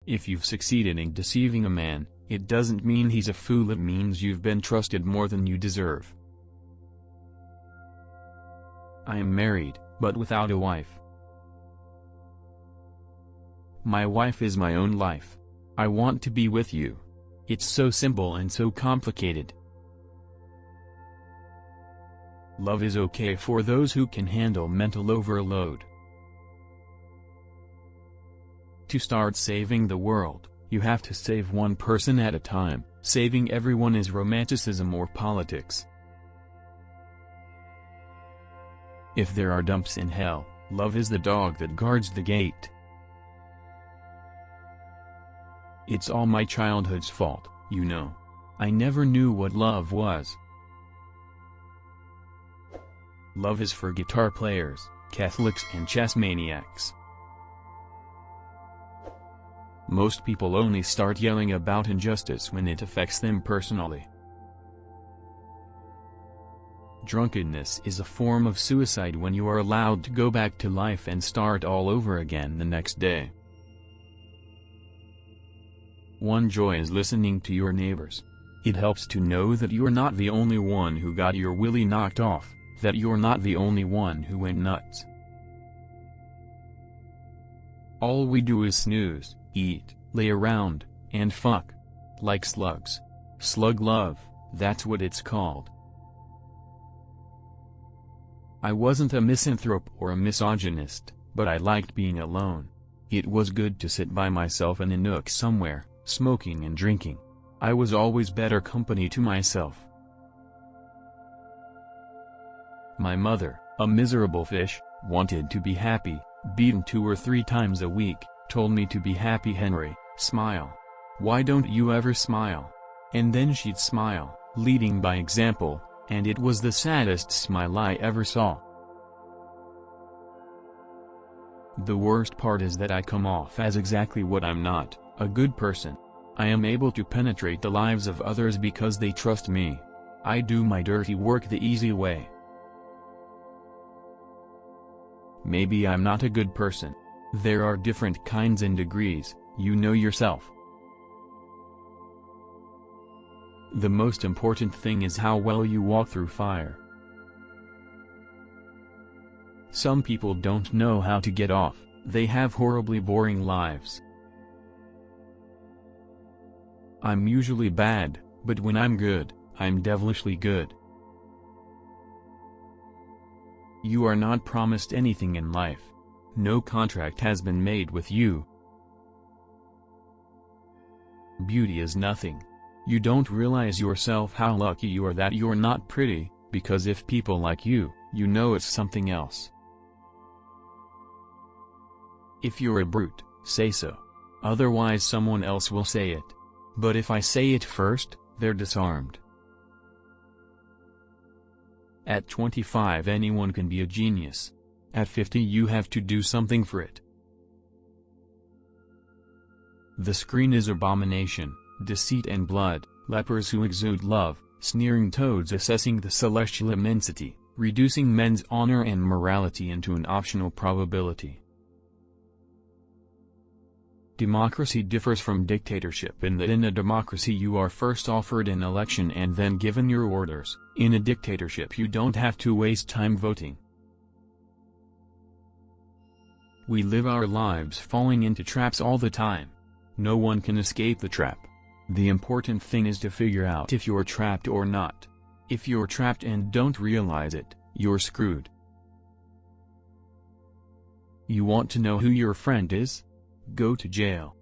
If you've succeeded in deceiving a man, it doesn't mean he's a fool, it means you've been trusted more than you deserve. I am married, but without a wife. My wife is my own life. I want to be with you. It's so simple and so complicated. Love is okay for those who can handle mental overload. To start saving the world, you have to save one person at a time. Saving everyone is romanticism or politics. If there are dumps in hell, love is the dog that guards the gate. It's all my childhood's fault, you know. I never knew what love was. Love is for guitar players, Catholics and chess maniacs. Most people only start yelling about injustice when it affects them personally. Drunkenness is a form of suicide when you are allowed to go back to life and start all over again the next day. One joy is listening to your neighbors. It helps to know that you're not the only one who got your willy knocked off, that you're not the only one who went nuts. All we do is snooze, eat, lay around, and fuck. Like slugs. Slug love, that's what it's called. I wasn't a misanthrope or a misogynist, but I liked being alone. It was good to sit by myself in a nook somewhere, smoking and drinking. I was always better company to myself. My mother, a miserable fish, wanted to be happy, beaten 2 or 3 times a week, told me to be happy, Henry, smile. Why don't you ever smile? And then she'd smile, leading by example, and it was the saddest smile I ever saw. The worst part is that I come off as exactly what I'm not, a good person. I am able to penetrate the lives of others because they trust me. I do my dirty work the easy way. Maybe I'm not a good person. There are different kinds and degrees, you know yourself. The most important thing is how well you walk through fire. Some people don't know how to get off, they have horribly boring lives. I'm usually bad, but when I'm good, I'm devilishly good. You are not promised anything in life. No contract has been made with you. Beauty is nothing. You don't realize yourself how lucky you are that you're not pretty, because if people like you, you know it's something else. If you're a brute, say so. Otherwise someone else will say it. But if I say it first, they're disarmed. At 25 anyone can be a genius. At 50 you have to do something for it. The screen is abomination, deceit and blood, lepers who exude love, sneering toads assessing the celestial immensity, reducing men's honor and morality into an optional probability. Democracy differs from dictatorship in that in a democracy you are first offered an election and then given your orders. In a dictatorship you don't have to waste time voting. We live our lives falling into traps all the time. No one can escape the trap. The important thing is to figure out if you're trapped or not. If you're trapped and don't realize it, you're screwed. You want to know who your friend is? Go to jail.